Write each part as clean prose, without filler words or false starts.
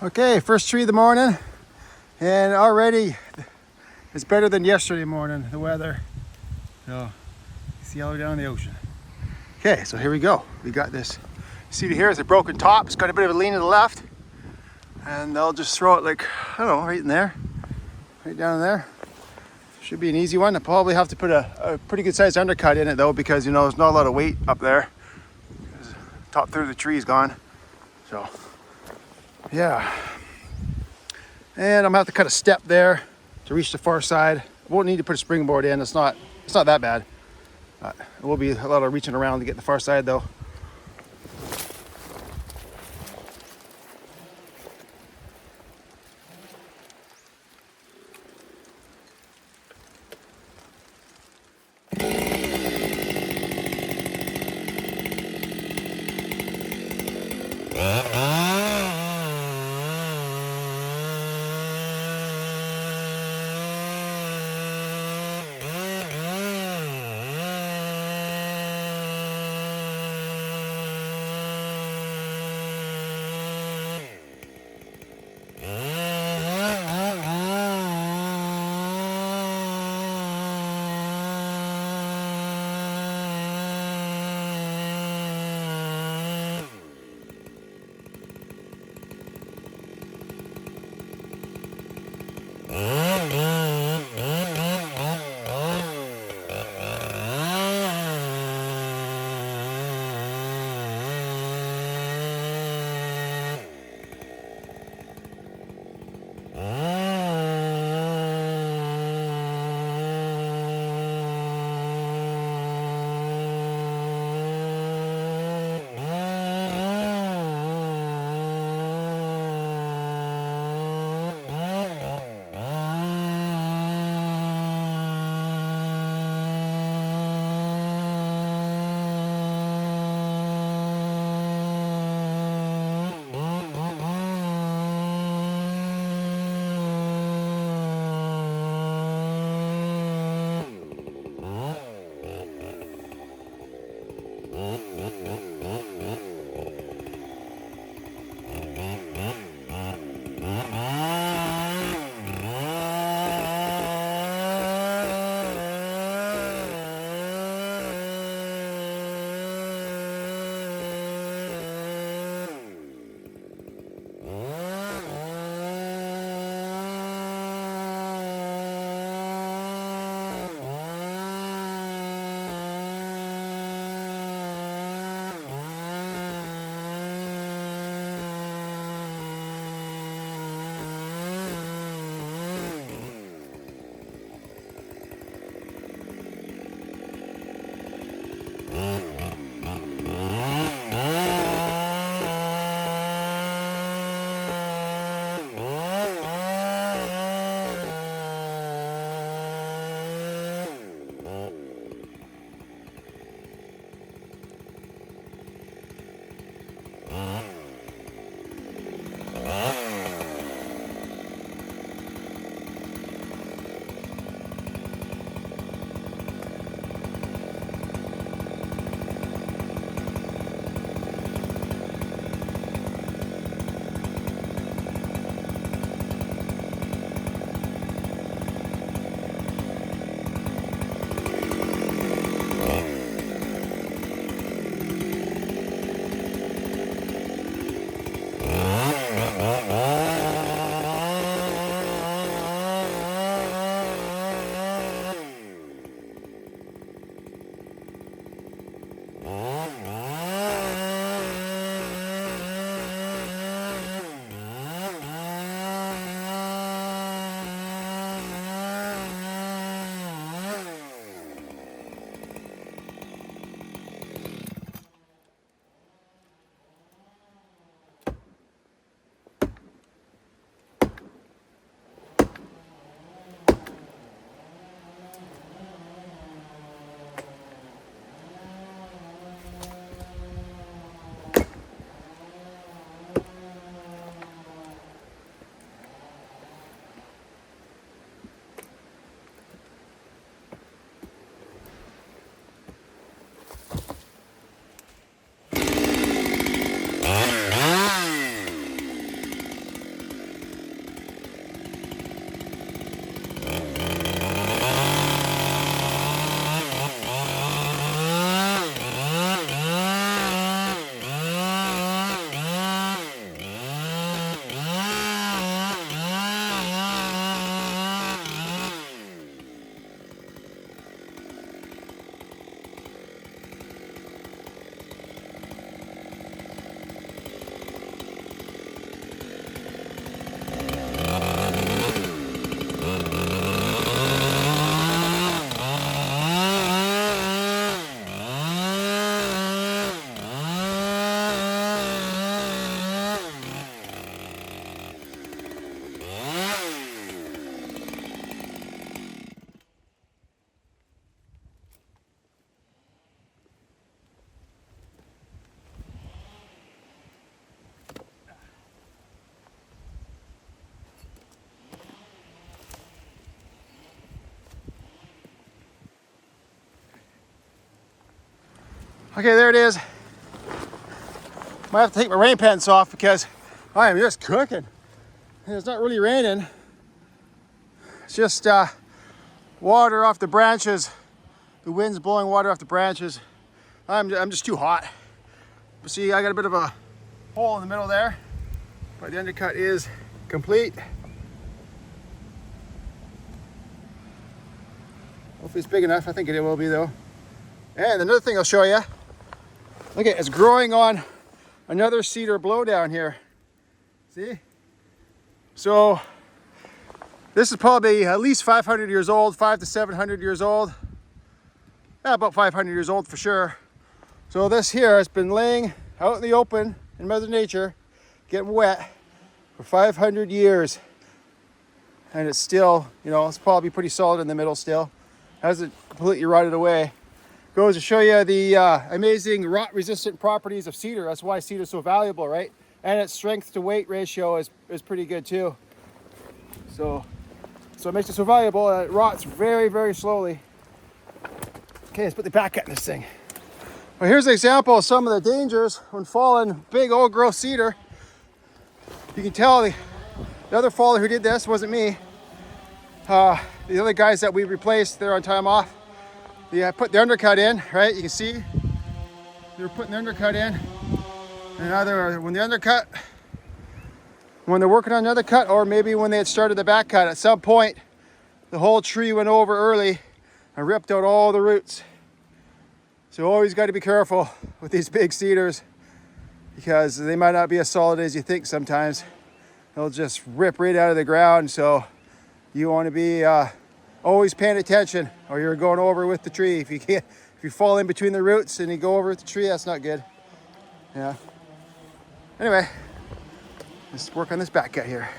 Okay, first tree of the morning, and already it's better than yesterday morning, the weather. So, you see all the way down the ocean. Okay, so here we go. We got this cedar here. It's a broken top. It's got a bit of a lean to the left. And I'll just throw it like, I don't know, right in there. Right down there. Should be an easy one. I'll probably have to put a pretty good sized undercut in it though, because you know, there's not a lot of weight up there. The top third of the tree is gone. So, yeah. And I'm gonna have to cut a step there to reach the far side. I won't need to put a springboard in. It's not that bad. It will be a lot of reaching around to get the far side though. Okay, there it is. Might have to take my rain pants off because I am just cooking. And it's not really raining. It's just water off the branches. The wind's blowing water off the branches. I'm just too hot. But see, I got a bit of a hole in the middle there, but the undercut is complete. Hopefully it's big enough. I think it will be though. And another thing I'll show you. Look at it, it's growing on another cedar blowdown here. See? So this is probably at least 500 years old, 500 to 700 years old. Yeah, about 500 years old for sure. So this here has been laying out in the open in Mother Nature, getting wet for 500 years. And it's still, you know, it's probably pretty solid in the middle still. Hasn't completely rotted away. Goes to show you the amazing rot resistant properties of cedar. That's why cedar is so valuable, right? And its strength to weight ratio is pretty good too. So it makes it so valuable. It rots very, very slowly. Okay, let's put the back cut in this thing. Well, here's an example of some of the dangers when falling big old growth cedar. You can tell the other faller who did this wasn't me. The other guys that we replaced, they're on time off. They put the undercut in, right? You can see they were putting the undercut in. And either when they're working on the undercut, or maybe when they had started the back cut, at some point the whole tree went over early and ripped out all the roots. So always got to be careful with these big cedars because they might not be as solid as you think sometimes. They'll just rip right out of the ground. So you want to be always paying attention, or you're going over with the tree. If you fall in between the roots and you go over with the tree, that's not good. Yeah. Anyway, let's work on this back cut here.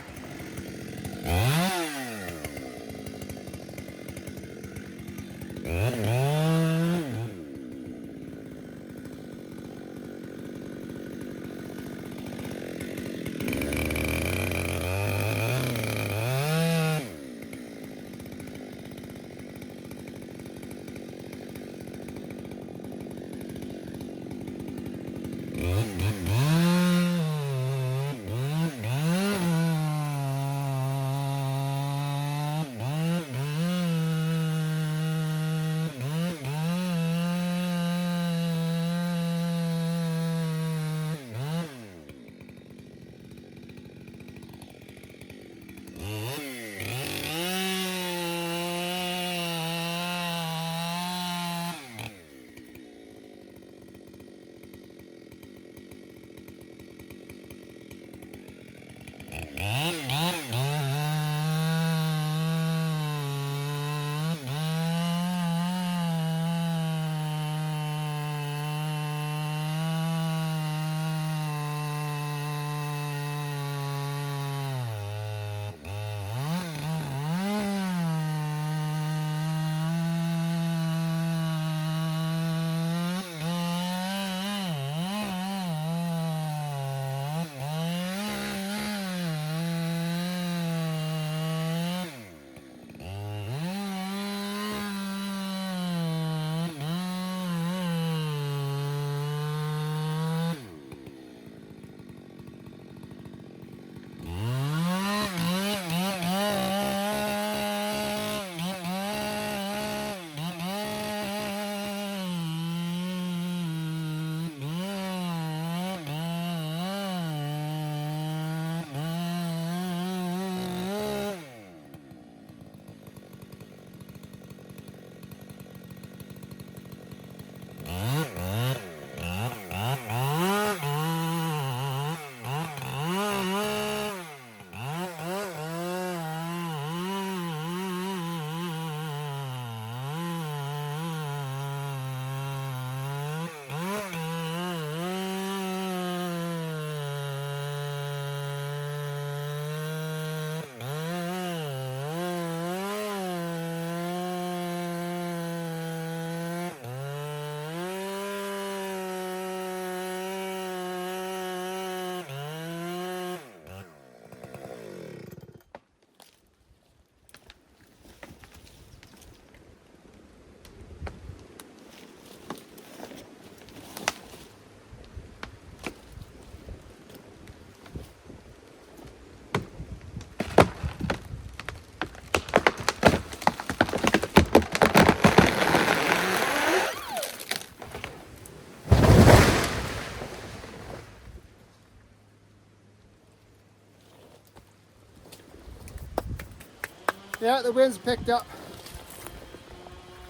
Yeah, the wind's picked up.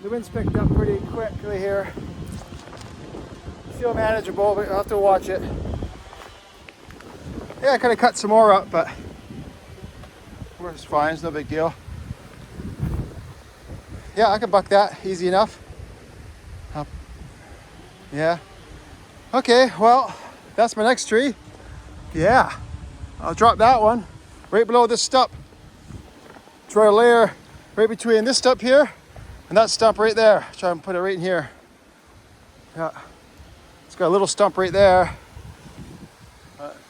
The wind's picked up pretty quickly here. Still manageable, but I'll have to watch it. Yeah, I could have cut some more up, but it's fine, it's no big deal. Yeah, I can buck that easy enough. Yeah. Okay, well, that's my next tree. Yeah, I'll drop that one right below this stump. Try to layer right between this stump here and that stump right there. Try and put it right in here. Yeah, it's got a little stump right there.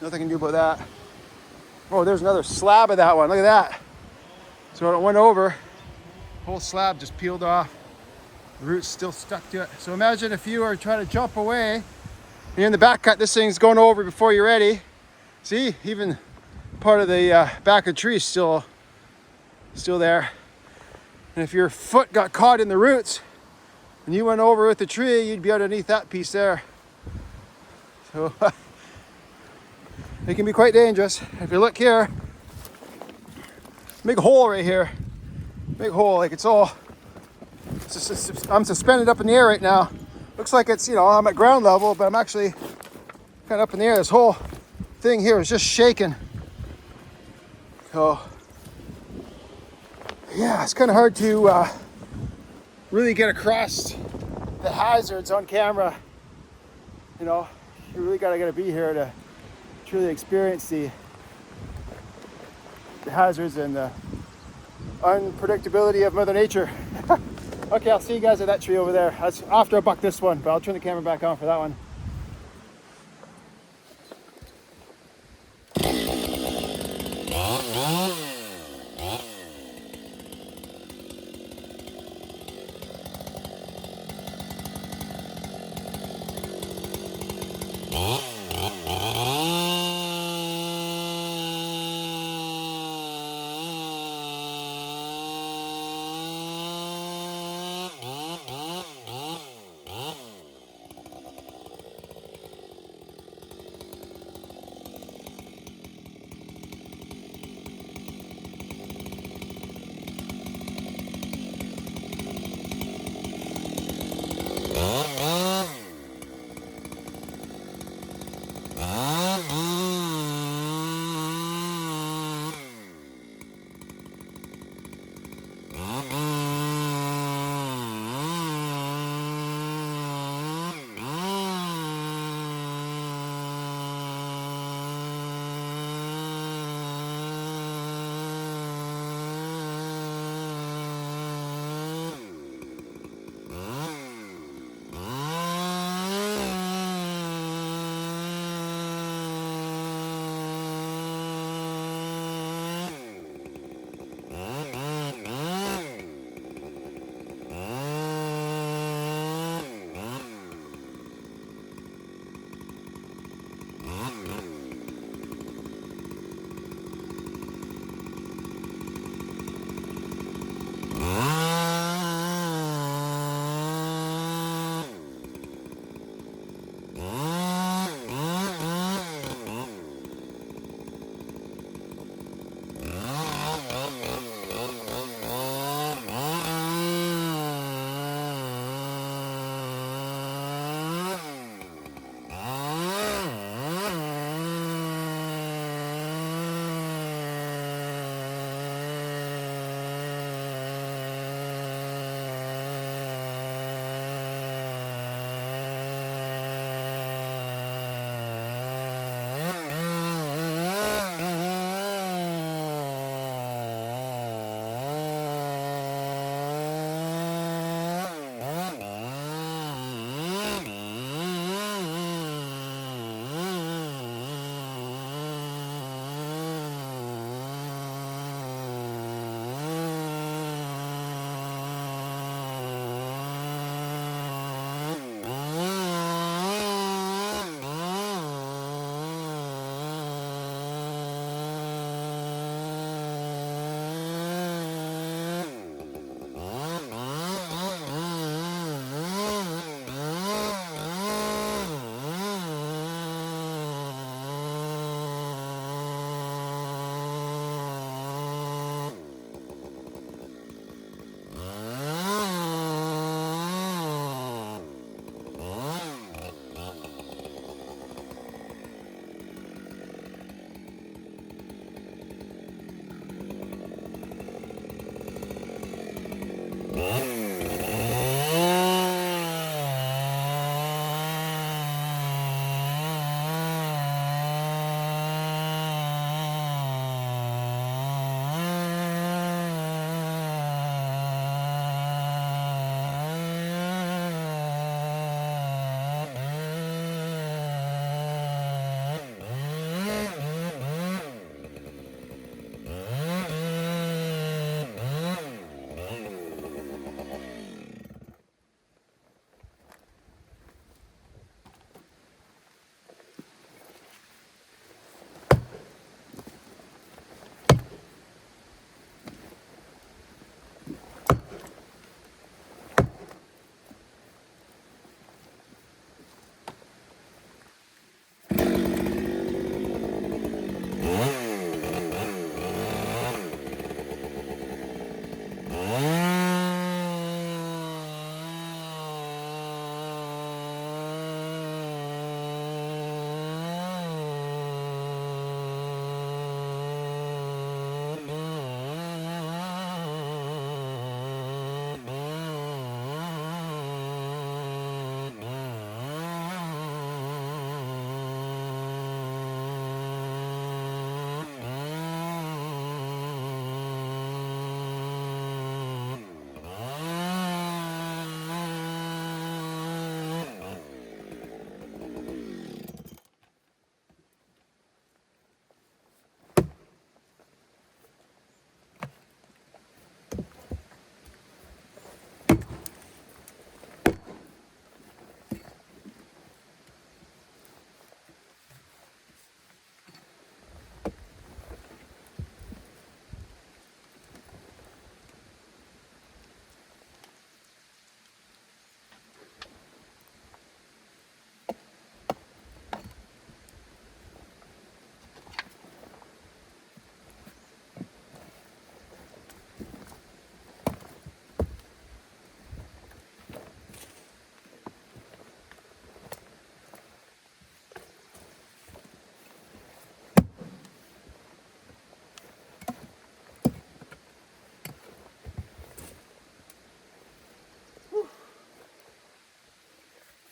Nothing I can do about that. Oh, there's another slab of that one. Look at that. So when it went over, the whole slab just peeled off. The root's still stuck to it. So imagine if you are trying to jump away, you're in the back cut, this thing's going over before you're ready. See, even part of the back of the tree is still there. And if your foot got caught in the roots and you went over with the tree, you'd be underneath that piece there. So it can be quite dangerous. If you look here, big hole right here. Big hole, like I'm suspended up in the air right now. Looks like it's, I'm at ground level, but I'm actually kind of up in the air. This whole thing here is just shaking. So, yeah, it's kind of hard to really get across the hazards on camera. You really gotta be here to truly experience the hazards and the unpredictability of Mother Nature. Okay, I'll see you guys at that tree over there. That's after I buck this one, but I'll turn the camera back on for that one.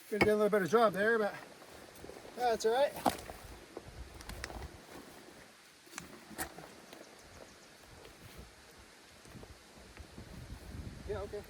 Could have done a little better job there, but that's all right. Yeah, okay.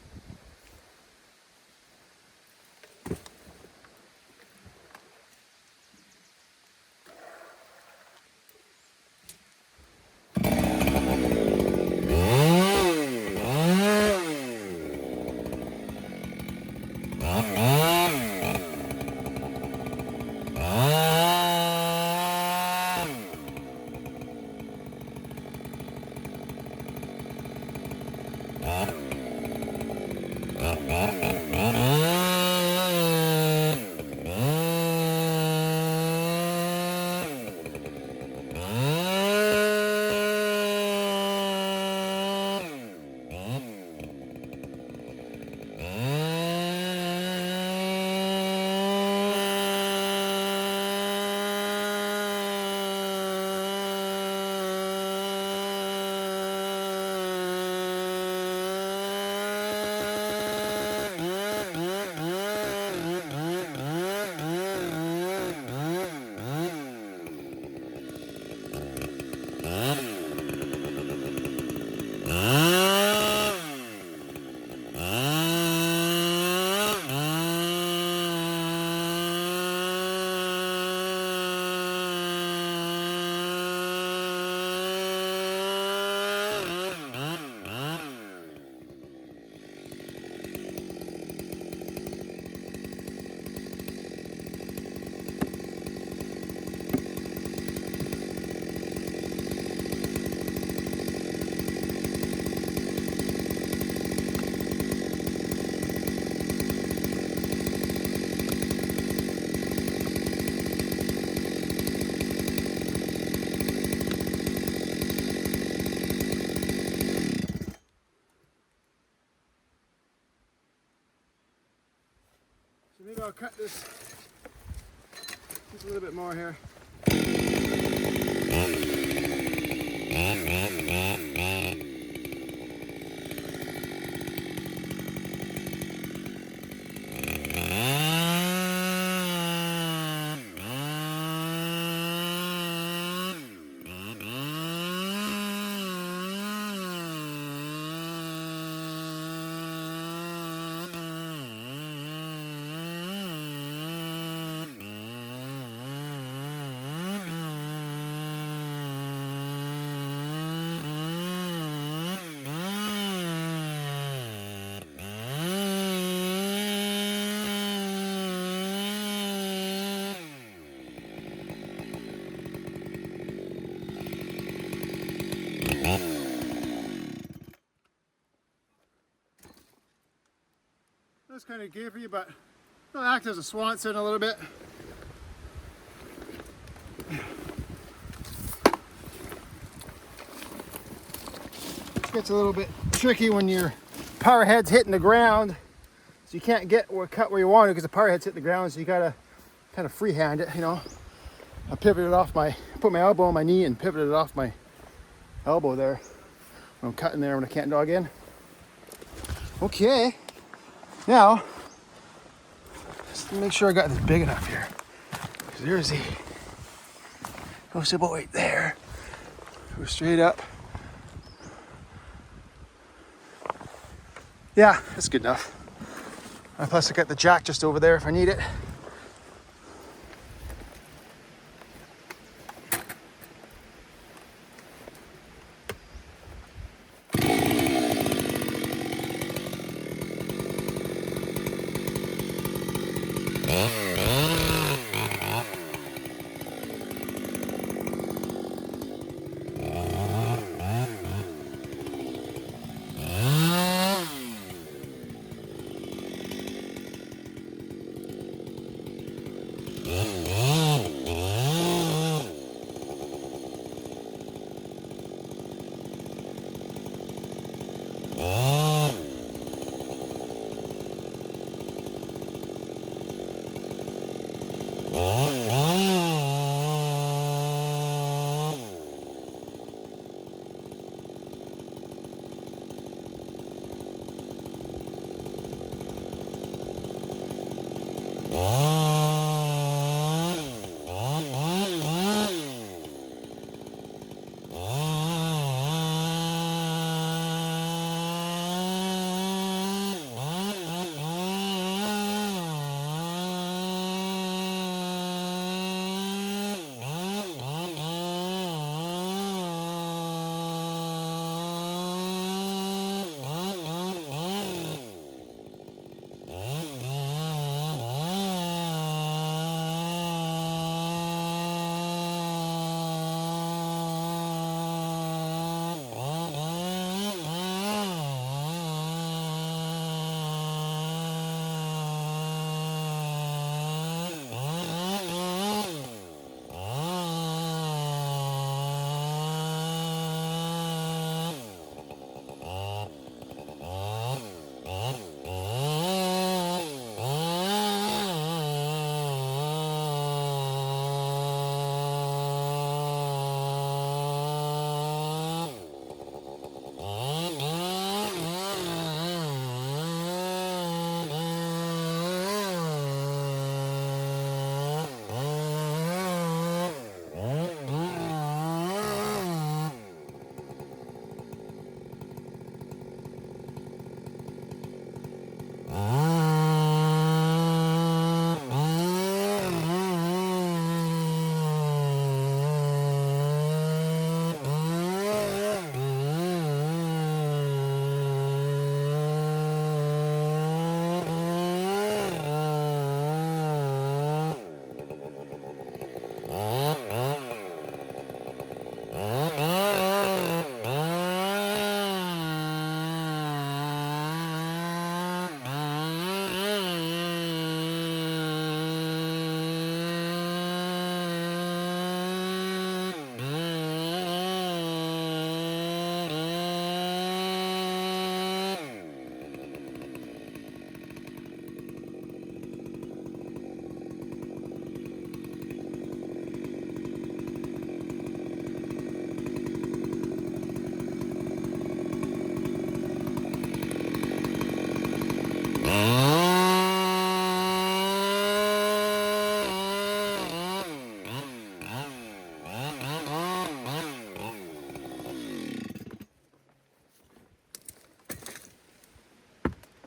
So maybe I'll cut this just a little bit more here. That's kind of gapy, but it'll act as a Swanson a little bit. It gets a little bit tricky when your power head's hitting the ground, so you can't get or cut where you want to because the power head's hitting the ground, so you gotta kind of freehand it, you know. I pivoted off put my elbow on my knee and pivoted it off my elbow there when I'm cutting there when I can't dog in. Okay, now just make sure I got this big enough here. There's the boat right there. Go straight up. Yeah, that's good enough. And plus I got the jack just over there if I need it.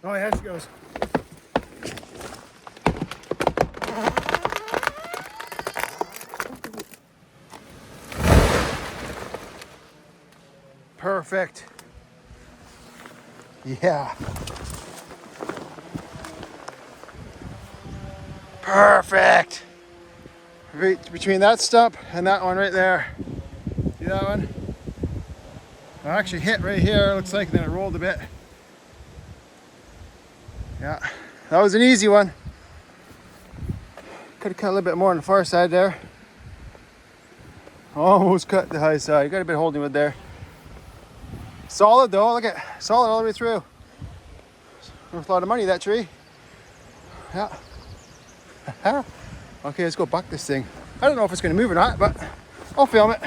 Oh yeah, she goes. Perfect. Yeah. Perfect. Right between that stump and that one right there. See that one? I actually hit right here, looks like, and then it rolled a bit. Yeah, that was an easy one. Could have cut a little bit more on the far side there. Almost cut the high side. Got a bit of holding wood there. Solid though, look at solid all the way through. Worth a lot of money, that tree. Yeah. Okay, let's go buck this thing. I don't know if it's gonna move or not, but I'll film it.